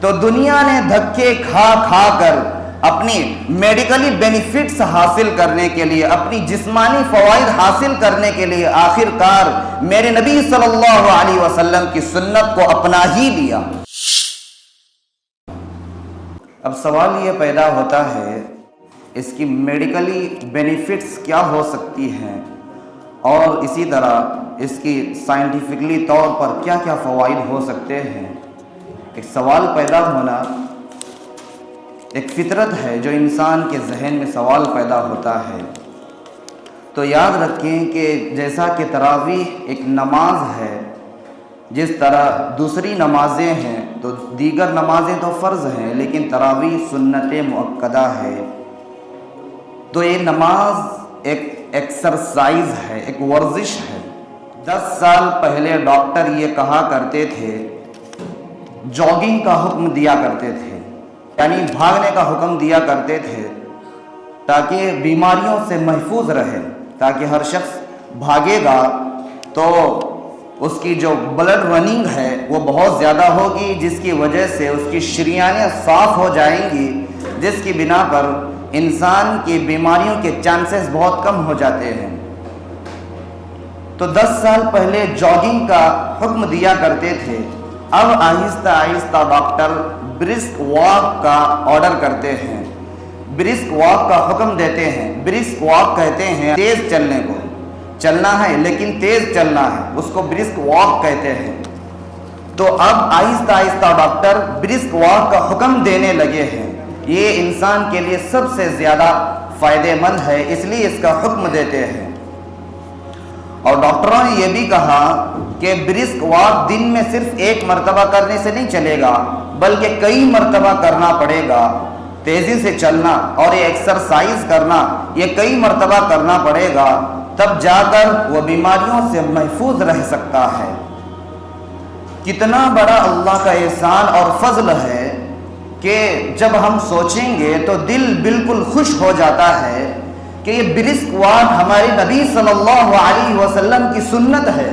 تو دنیا نے دھکے کھا کھا کر اپنی میڈیکلی بینیفٹس حاصل کرنے کے لیے، اپنی جسمانی فوائد حاصل کرنے کے لیے آخر کار میرے نبی صلی اللہ علیہ وسلم کی سنت کو اپنا ہی لیا۔ اب سوال یہ پیدا ہوتا ہے اس کی میڈیکلی بینیفٹس کیا ہو سکتی ہیں، اور اسی طرح اس کی سائنٹیفکلی طور پر کیا کیا فوائد ہو سکتے ہیں۔ ایک سوال پیدا ہونا ایک فطرت ہے، جو انسان کے ذہن میں سوال پیدا ہوتا ہے۔ تو یاد رکھیں کہ جیسا کہ تراویح ایک نماز ہے، جس طرح دوسری نمازیں ہیں تو دیگر نمازیں تو فرض ہیں، لیکن تراویح سنت مؤکدہ ہے۔ تو یہ نماز ایک ایکسرسائز ہے، ایک ورزش ہے۔ 10 سال پہلے ڈاکٹر یہ کہا کرتے تھے، جاگنگ کا حکم دیا کرتے تھے، یعنی بھاگنے کا حکم دیا کرتے تھے تاکہ بیماریوں سے محفوظ رہے، تاکہ ہر شخص بھاگے گا تو اس کی جو بلڈ رننگ ہے وہ بہت زیادہ ہوگی، جس کی وجہ سے اس کی شریانیں صاف ہو جائیں گی، جس کی بنا پر انسان کی بیماریوں کے چانسز بہت کم ہو جاتے ہیں۔ تو 10 سال پہلے جاگنگ کا حکم دیا کرتے تھے، اب آہستہ آہستہ ڈاکٹر برسک واک کا آرڈر کرتے ہیں، برسک واک کا حکم دیتے ہیں۔ برسک واک کہتے ہیں تیز چلنے کو، چلنا ہے لیکن تیز چلنا ہے، اس کو برسک واک کہتے ہیں۔ تو اب آہستہ آہستہ ڈاکٹر برسک واک کا حکم دینے لگے ہیں۔ یہ انسان کے لیے سب سے زیادہ فائدہ مند ہے، اس لیے اس کا حکم دیتے ہیں۔ اور ڈاکٹروں نے یہ بھی کہا کہ برسک واک دن میں صرف ایک مرتبہ کرنے سے نہیں چلے گا، بلکہ کئی مرتبہ کرنا پڑے گا۔ تیزی سے چلنا اور یہ ایکسرسائز کرنا، یہ کئی مرتبہ کرنا پڑے گا، تب جا کر وہ بیماریوں سے محفوظ رہ سکتا ہے۔ کتنا بڑا اللہ کا احسان اور فضل ہے کہ جب ہم سوچیں گے تو دل بالکل خوش ہو جاتا ہے کہ یہ برسک واک ہمارے نبی صلی اللہ علیہ وسلم کی سنت ہے۔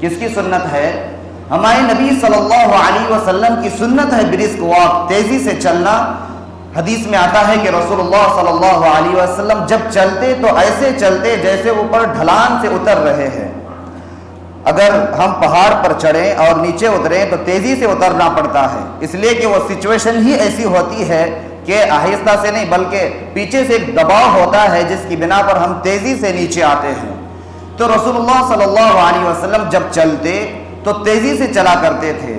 کس کی سنت ہے؟ ہمارے نبی صلی اللہ علیہ وسلم کی سنت ہے برسک واک، تیزی سے چلنا۔ حدیث میں آتا ہے کہ رسول اللہ صلی اللہ علیہ وسلم جب چلتے تو ایسے چلتے جیسے اوپر ڈھلان سے اتر رہے ہیں۔ اگر ہم پہاڑ پر چڑھیں اور نیچے اتریں تو تیزی سے اترنا پڑتا ہے، اس لیے کہ وہ سچویشن ہی ایسی ہوتی ہے کہ آہستہ سے نہیں بلکہ پیچھے سے ایک دباؤ ہوتا ہے، جس کی بنا پر ہم تیزی سے نیچے آتے ہیں۔ تو رسول اللہ صلی اللہ علیہ وسلم جب چلتے تو تیزی سے چلا کرتے تھے۔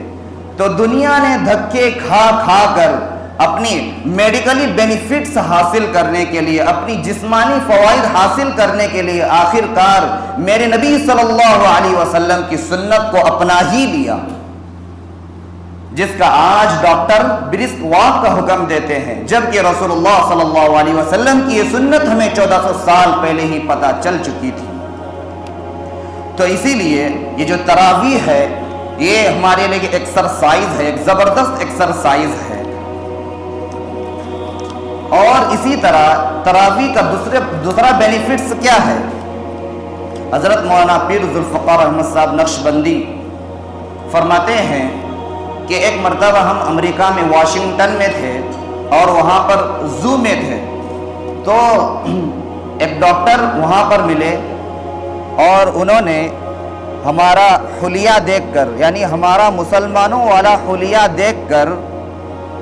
تو دنیا نے دھکے کھا کھا کر اپنی میڈیکلی بینیفٹس حاصل کرنے کے لیے، اپنی جسمانی فوائد حاصل کرنے کے لیے آخر کار میرے نبی صلی اللہ علیہ وسلم کی سنت کو اپنا ہی لیا، جس کا آج ڈاکٹر برسک واک کا حکم دیتے ہیں، جبکہ رسول اللہ صلی اللہ علیہ وسلم کی یہ سنت ہمیں 1400 سال پہلے ہی پتہ چل چکی تھی۔ تو اسی لیے یہ جو تراویح ہے یہ ہمارے لیے ایک ایکسرسائز ہے، ایک زبردست ایکسرسائز ہے۔ اور اسی طرح تراویح کا دوسرا بینیفٹس کیا ہے؟ حضرت مولانا پیر ذوالفقار احمد صاحب نقشبندی فرماتے ہیں کہ ایک مرتبہ ہم امریکہ میں واشنگٹن میں تھے اور وہاں پر زو میں تھے، تو ایک ڈاکٹر وہاں پر ملے اور انہوں نے ہمارا حلیہ دیکھ کر، یعنی ہمارا مسلمانوں والا حلیہ دیکھ کر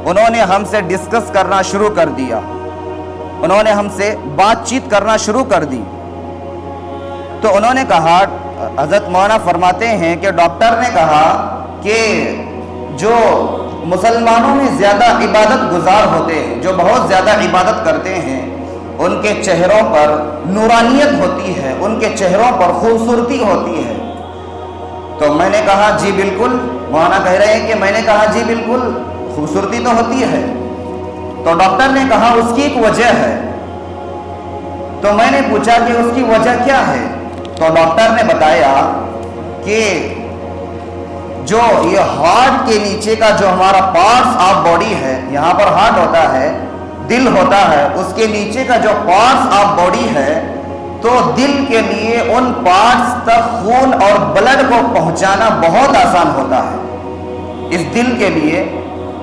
انہوں نے ہم سے ڈسکس کرنا شروع کر دیا، انہوں نے ہم سے بات چیت کرنا شروع کر دی۔ تو انہوں نے کہا، حضرت مولانا فرماتے ہیں کہ ڈاکٹر نے کہا کہ جو مسلمانوں میں زیادہ عبادت گزار ہوتے ہیں، جو بہت زیادہ عبادت کرتے ہیں، ان کے چہروں پر نورانیت ہوتی ہے، ان کے چہروں پر خوبصورتی ہوتی ہے۔ تو میں نے کہا جی بالکل، مولانا کہہ رہے ہیں کہ میں نے کہا جی بالکل خوبصورتی تو ہوتی ہے۔ تو ڈاکٹر نے کہا اس کی ایک وجہ ہے۔ تو میں نے پوچھا کہ اس کی وجہ کیا ہے؟ تو ڈاکٹر نے بتایا کہ جو یہ ہارٹ کے نیچے کا جو ہمارا پارٹس آف باڈی ہے، یہاں پر ہارٹ ہوتا ہے، دل ہوتا ہے، اس کے نیچے کا جو پارٹس آف باڈی ہے، تو دل کے لیے ان پارٹس تک خون اور بلڈ کو پہنچانا بہت آسان ہوتا ہے۔ اس دل کے لیے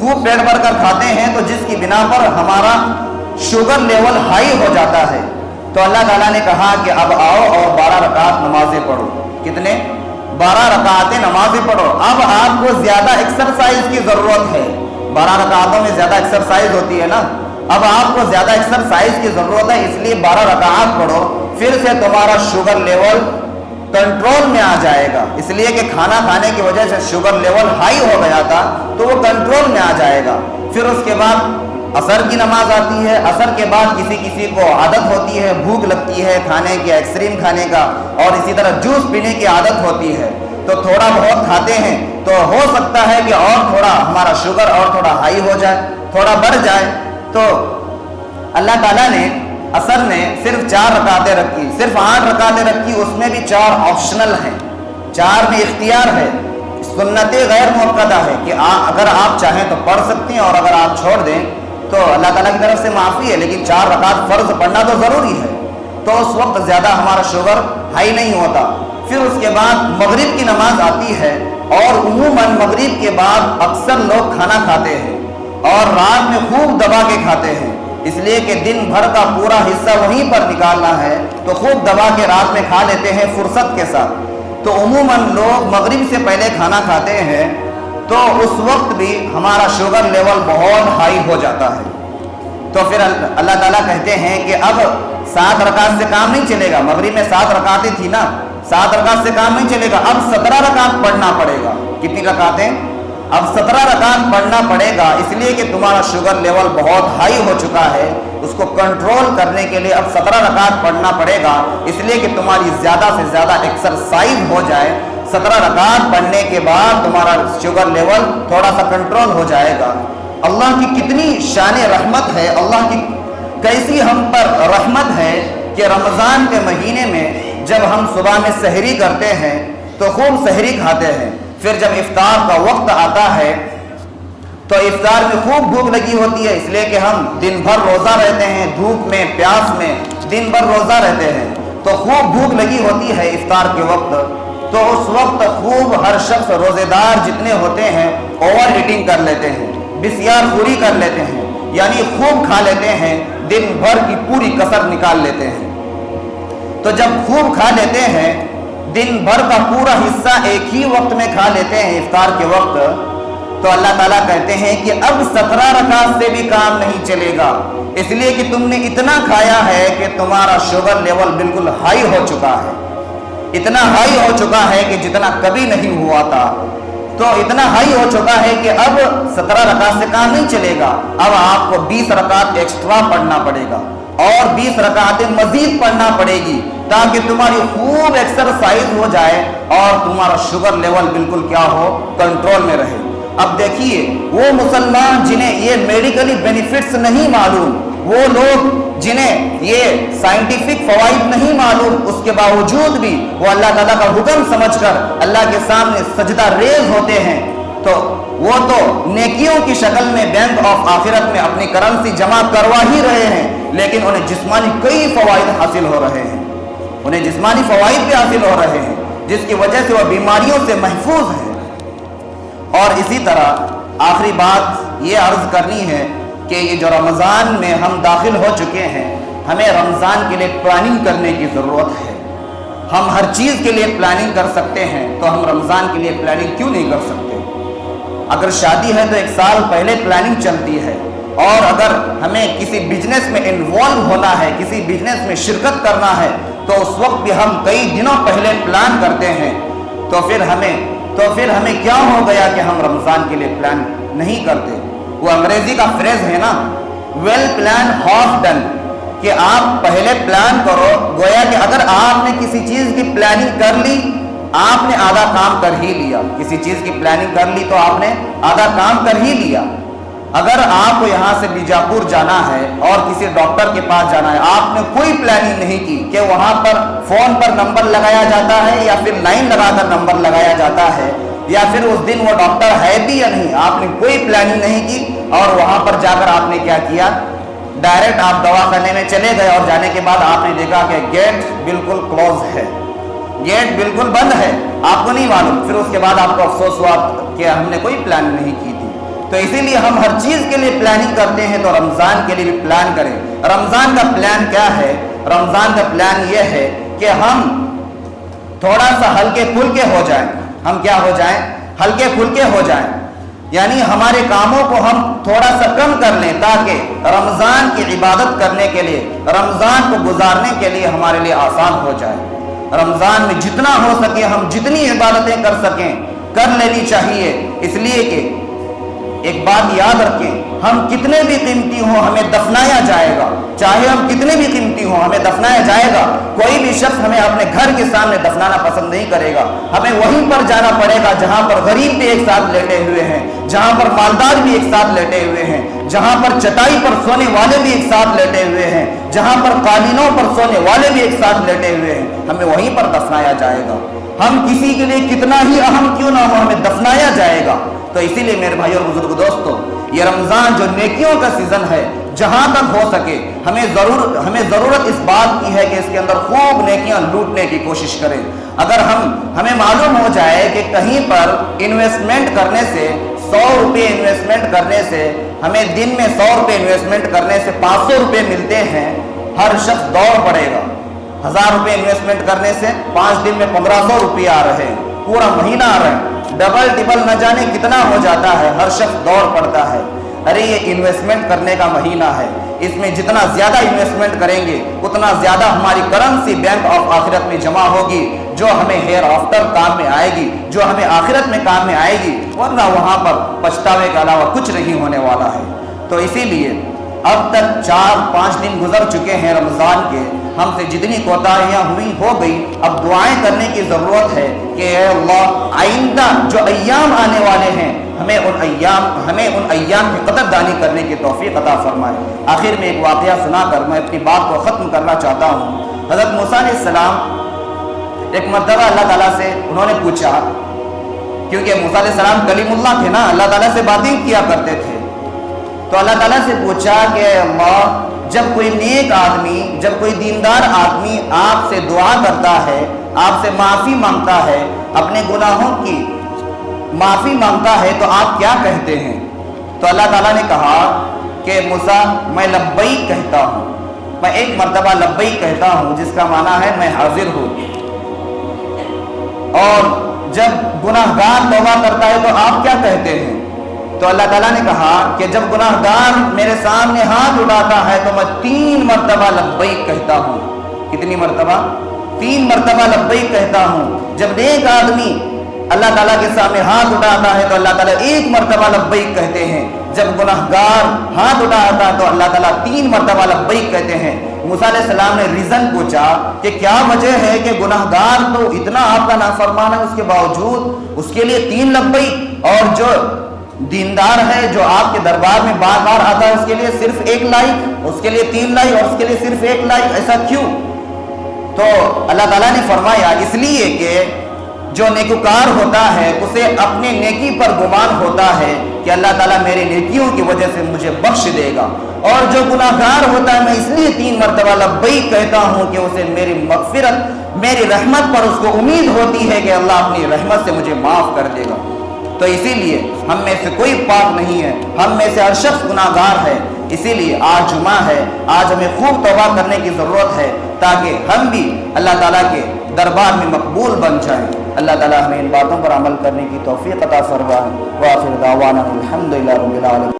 خوب پیٹ بھر کر کھاتے ہیں تو جس کی بنا پر ہمارا شوگر لیول ہائی ہو جاتا ہے. تو اللہ تعالیٰ نے کہا کہ اب آؤ اور 12 رکعت نمازیں پڑھو. کتنے؟ 12 رکعتیں نمازیں پڑھو. اب آپ کو زیادہ ایکسرسائز کی ضرورت ہے. 12 رکعتوں میں زیادہ ایکسرسائز ہوتی ہے نا. اب آپ کو زیادہ ایکسرسائز کی ضرورت ہے، اس لیے 12 رکعات پڑھو. پھر سے تمہارا شوگر لیول کنٹرول میں آ جائے گا. اس لیے کہ کھانا کھانے کی وجہ سے شوگر لیول ہائی ہو گیا تھا تو وہ کنٹرول میں آ جائے گا. پھر اس کے بعد عصر کی نماز آتی ہے. عصر کے بعد کسی کو عادت ہوتی ہے، بھوک لگتی ہے کھانے کی، آئس کریم کھانے کا، اور اسی طرح جوس پینے کی عادت ہوتی ہے، تو تھوڑا بہت کھاتے ہیں. تو ہو سکتا ہے کہ اور تھوڑا ہمارا شوگر اور تھوڑا ہائی ہو جائے، تھوڑا بڑھ جائے. تو اللہ تعالیٰ نے عصر میں صرف 4 رکعتیں رکھی، صرف 8 رکعتیں رکھی. اس میں بھی 4 آپشنل ہیں، 4 میں اختیار ہے، سنت غیر مؤکدہ ہے کہ اگر آپ چاہیں تو پڑھ سکتے ہیں، اور اگر آپ چھوڑ دیں تو اللہ تعالیٰ کی طرف سے معافی ہے. لیکن 4 رکعت فرض پڑھنا تو ضروری ہے. تو اس وقت زیادہ ہمارا شوگر ہائی نہیں ہوتا. پھر اس کے بعد مغرب کی نماز آتی ہے، اور عموماً مغرب کے بعد اکثر لوگ کھانا کھاتے ہیں اور رات میں خوب دبا کے کھاتے ہیں، اس لیے کہ دن بھر کا پورا حصہ وہیں پر نکالنا ہے، تو خوب دبا کے رات میں کھا لیتے ہیں فرصت کے ساتھ. تو عموماً لوگ مغرب سے پہلے کھانا کھاتے ہیں، تو اس وقت بھی ہمارا شوگر لیول بہت ہائی ہو جاتا ہے. تو پھر اللہ تعالیٰ کہتے ہیں کہ اب 7 رکعت سے کام نہیں چلے گا. مغرب میں 7 رکعتیں تھی نا، 7 رکعت سے کام نہیں چلے گا. اب 17 رکعت پڑھنا پڑے گا. کتنی رکعتیں؟ اب 17 رکعت پڑھنا پڑے گا، اس لیے کہ تمہارا شوگر لیول بہت ہائی ہو چکا ہے. اس کو کنٹرول کرنے کے لیے اب 17 رکعت پڑھنا پڑے گا، اس لیے کہ تمہاری زیادہ سے زیادہ ایکسرسائز ہو جائے. 17 رکعت پڑھنے کے بعد تمہارا شوگر لیول تھوڑا سا کنٹرول ہو جائے گا. اللہ کی کتنی شان رحمت ہے، اللہ کی کیسی ہم پر رحمت ہے کہ رمضان کے مہینے میں جب ہم صبح میں سحری کرتے ہیں تو خوب سحری کھاتے ہیں. پھر جب افطار کا وقت آتا ہے تو افطار میں خوب بھوک لگی ہوتی ہے، اس لیے کہ ہم دن بھر روزہ رہتے ہیں، دھوپ میں پیاس میں دن بھر روزہ رہتے ہیں، تو خوب بھوک لگی ہوتی ہے افطار کے وقت. تو اس وقت خوب ہر شخص روزے دار جتنے ہوتے ہیں اوور ایٹنگ کر لیتے ہیں، بسیار خوری کر لیتے ہیں، یعنی خوب کھا لیتے ہیں، دن بھر کی پوری کسر نکال لیتے ہیں. تو جب خوب کھا لیتے ہیں، دن بھر کا پورا حصہ ایک ہی وقت میں کھا لیتے ہیں افطار کے وقت، تو اللہ تعالیٰ کہتے ہیں کہ اب 17 رکعت سے بھی کام نہیں چلے گا، اس لیے کہ تم نے اتنا کھایا ہے کہ تمہارا شوگر لیول بالکل ہائی ہو چکا ہے. اتنا ہائی ہو چکا ہے کہ جتنا کبھی نہیں ہوا تھا. تو اتنا ہائی ہو چکا ہے کہ اب 17 رکعت سے کام نہیں چلے گا. اب آپ کو 20 رکعت ایکسٹرا پڑھنا پڑے گا، اور 20 رکعتیں مزید پڑھنا پڑے گی، تاکہ تمہاری خوب ایکسرسائز ہو جائے اور تمہارا شوگر لیول بالکل کیا ہو، کنٹرول میں رہے. اب دیکھیے وہ مسلمان جنہیں یہ میڈیکلی بینیفٹس نہیں معلوم، وہ لوگ جنہیں یہ سائنٹیفک فوائد نہیں معلوم، اس کے باوجود بھی وہ اللہ تعالیٰ کا حکم سمجھ کر اللہ کے سامنے سجدہ ریز ہوتے ہیں. تو وہ تو نیکیوں کی شکل میں بینک آف آخرت میں اپنی کرنسی جمع کروا ہی رہے ہیں، لیکن انہیں جسمانی کئی فوائد حاصل ہو رہے ہیں، انہیں جسمانی فوائد بھی حاصل ہو رہے ہیں، جس کی وجہ سے وہ بیماریوں سے محفوظ ہیں. اور اسی طرح آخری بات یہ عرض کرنی ہے کہ یہ جو رمضان میں ہم داخل ہو چکے ہیں، ہمیں رمضان کے لیے پلاننگ کرنے کی ضرورت ہے. ہم ہر چیز کے لیے پلاننگ کر سکتے ہیں، تو ہم رمضان کے لیے پلاننگ کیوں نہیں کر سکتے؟ اگر شادی ہے تو 1 سال پہلے پلاننگ چلتی ہے، اور اگر ہمیں کسی بزنس میں انوالو ہونا ہے، کسی بزنس میں شرکت کرنا ہے، تو اس وقت بھی ہم کئی دنوں پہلے پلان کرتے ہیں. تو پھر ہمیں کیا ہو گیا کہ ہم رمضان کے لیے پلان نہیں کرتے؟ وہ انگریزی کا فریز ہے نا، ویل پلان ہاف ڈن، کہ آپ پہلے پلان کرو. گویا کہ اگر آپ نے کسی چیز کی پلاننگ کر لی، آپ نے آدھا کام کر ہی لیا. کسی چیز کی پلاننگ کر لی تو آپ نے آدھا کام کر ہی لیا. اگر آپ کو یہاں سے بیجاپور جانا ہے اور کسی ڈاکٹر کے پاس جانا ہے، آپ نے کوئی پلاننگ نہیں کی کہ وہاں پر فون پر نمبر لگایا جاتا ہے یا پھر لائن لگا کر نمبر لگایا جاتا ہے، یا پھر اس دن وہ ڈاکٹر ہے بھی یا نہیں، آپ نے کوئی پلاننگ نہیں کی، اور وہاں پر جا کر آپ نے کیا کیا؟ ڈائریکٹ آپ دواخانے میں چلے گئے، اور جانے کے بعد آپ نے دیکھا کہ گیٹ بالکل کلوز ہے، گیٹ بالکل بند ہے، آپ کو نہیں معلوم. پھر اس کے بعد آپ کو افسوس ہوا کہ ہم نے کوئی پلان نہیں کی تھی. تو اسی لیے ہم ہر چیز کے لیے پلاننگ کرتے ہیں، تو رمضان کے لیے بھی پلان کریں۔ رمضان کا پلان کیا ہے؟ رمضان کا پلان یہ ہے کہ ہم تھوڑا سا ہلکے پھلکے ہو جائیں۔ ہم کیا ہو جائیں؟ ہلکے پھلکے ہو جائیں، یعنی ہمارے کاموں کو ہم تھوڑا سا کم کر لیں، تاکہ رمضان کی عبادت کرنے کے لیے، رمضان کو گزارنے کے لیے ہمارے لیے آسان ہو جائے۔ رمضان میں جتنا ہو سکے ہم جتنی عبادتیں کر سکیں کر لینی چاہیے، اس لیے کہ ایک بات یاد رکھیں، ہم کتنے بھی قیمتی ہوں ہمیں دفنایا جائے گا، چاہے ہم کتنے بھی قیمتی ہوں ہمیں دفنایا جائے گا۔ کوئی بھی شخص ہمیں اپنے گھر کے سامنے دفنانا پسند نہیں کرے گا، ہمیں وہیں پر جانا پڑے گا جہاں پر غریب بھی ایک ساتھ لیٹے ہوئے ہیں، جہاں پر مالدار بھی ایک ساتھ لیٹے ہوئے ہیں، جہاں پر چٹائی پر سونے والے بھی ایک ساتھ لیٹے ہوئے ہیں، جہاں پر قالینوں پر سونے والے بھی ایک ساتھ لیٹے ہوئے ہیں، ہمیں وہیں پر دفنایا جائے گا۔ ہم کسی کے لیے کتنا ہی اہم کیوں نہ ہو، ہمیں دفنایا جائے گا۔ تو اسی لیے میرے بھائی اور بزرگ دوستو، یہ رمضان جو نیکیوں کا سیزن ہے، جہاں تک ہو سکے ہمیں ضرورت اس بات کی ہے کہ اس کے اندر خوب نیکیاں لوٹنے کی کوشش کریں۔ اگر ہمیں معلوم ہو جائے کہ کہیں پر انویسٹمنٹ کرنے سے 100 روپے انویسٹمنٹ کرنے سے ہمیں دن میں 100 روپے انویسٹمنٹ کرنے سے 500 روپے ملتے ہیں، ہر شخص دوڑ پڑے گا۔ 1000 روپے انویسٹمنٹ کرنے سے 5 دن میں 1500 روپے آ رہے ہیں، پورا مہینہ آ رہے ہیں، ڈبل ٹبل نہ جانے کتنا ہو جاتا ہے، ہر شخص دوڑ پڑتا ہے۔ ارے یہ انویسٹمنٹ کرنے کا مہینہ ہے، اس میں جتنا زیادہ انویسٹمنٹ کریں گے اتنا زیادہ ہماری کرنسی بینک آف آخرت میں جمع ہوگی، جو ہمیں ہیئر آفٹر کام میں آئے گی، جو ہمیں آخرت میں کام میں آئے گی، ورنہ وہاں پر پچھتاوے کے علاوہ کچھ نہیں ہونے والا ہے۔ تو اسی لیے اب تک 4-5 دن گزر چکے ہیں رمضان کے، ہم سے جتنی کوتاہیاں ہوئی ہو گئی، اب دعائیں کرنے کی ضرورت ہے کہ اے اللہ آئندہ جو ایام آنے والے ہیں ہمیں ان ایام کی قدردانی کرنے کی توفیق عطا فرمائے۔ آخر میں ایک واقعہ سنا کر میں اپنی بات کو ختم کرنا چاہتا ہوں۔ حضرت موسیٰ علیہ السلام ایک مرتبہ اللہ تعالیٰ سے انہوں نے پوچھا، کیونکہ موسیٰ علیہ السلام کلیم اللہ تھے نا، اللہ تعالیٰ سے باتیں کیا کرتے تھے، تو اللہ تعالیٰ سے پوچھا کہ اللہ جب کوئی نیک آدمی، جب کوئی دیندار آدمی آپ سے دعا کرتا ہے، آپ سے معافی مانگتا ہے، اپنے گناہوں کی معافی مانگتا ہے، تو آپ کیا کہتے ہیں؟ تو اللہ تعالیٰ نے کہا کہ موسیٰ میں لبیک کہتا ہوں، میں ایک مرتبہ لبیک کہتا ہوں، جس کا معنی ہے میں حاضر ہوں۔ اور جب گناہگار توبہ کرتا ہے تو آپ کیا کہتے ہیں؟ تو اللہ تعالیٰ نے کہا کہ جب گناہگار میرے سامنے ہاتھ اٹھاتا ہے تو میں 3 مرتبہ لبیک کہتا ہوں۔ کتنی مرتبہ؟ 3 مرتبہ لبیک کہتا ہوں۔ جب نیک آدمی اللہ تعالیٰ کے سامنے ہاتھ اٹھاتا ہے تو اللہ تعالیٰ 1 مرتبہ لبیک کہتے ہیں۔ جب گناہگار ہاتھ اٹھاتا ہے تو اللہ تعالیٰ 3 مرتبہ لبیک کہتے ہیں۔ موسیٰ علیہ السلام نے ریزن پوچھا کہ کیا وجہ ہے کہ گناہگار تو اتنا آپ کا نافرمان ہے، اس کے باوجود اس کے لیے 3 لبیک، اور جو دیندار ہے جو آپ کے دربار میں بار بار آتا ہے اس کے لیے صرف 1 لائک، اس کے لیے 3 لائک، اور اس کے لیے صرف 1 لائک، ایسا کیوں؟ تو اللہ تعالیٰ نے فرمایا اس لیے کہ جو نیکوکار ہوتا ہے اسے اپنے نیکی پر گمان ہوتا ہے کہ اللہ تعالیٰ میرے نیکیوں کی وجہ سے مجھے بخش دے گا، اور جو گناہگار ہوتا ہے میں اس لیے 3 مرتبہ لبیک کہتا ہوں کہ اسے میری مغفرت، میری رحمت پر اس کو امید ہوتی ہے کہ اللہ اپنی رحمت سے مجھے معاف کر دے گا۔ تو اسی لیے ہم میں سے کوئی پاک نہیں ہے، ہم میں سے ہر شخص گناہگار ہے۔ اسی لیے آج جمعہ ہے، آج ہمیں خوب توبہ کرنے کی ضرورت ہے تاکہ ہم بھی اللہ تعالیٰ کے دربار میں مقبول بن جائیں۔ اللہ تعالیٰ ہمیں ان باتوں پر عمل کرنے کی توفیق عطا فرمائے۔ وآخر دعوانا الحمدللہ رب العالمین۔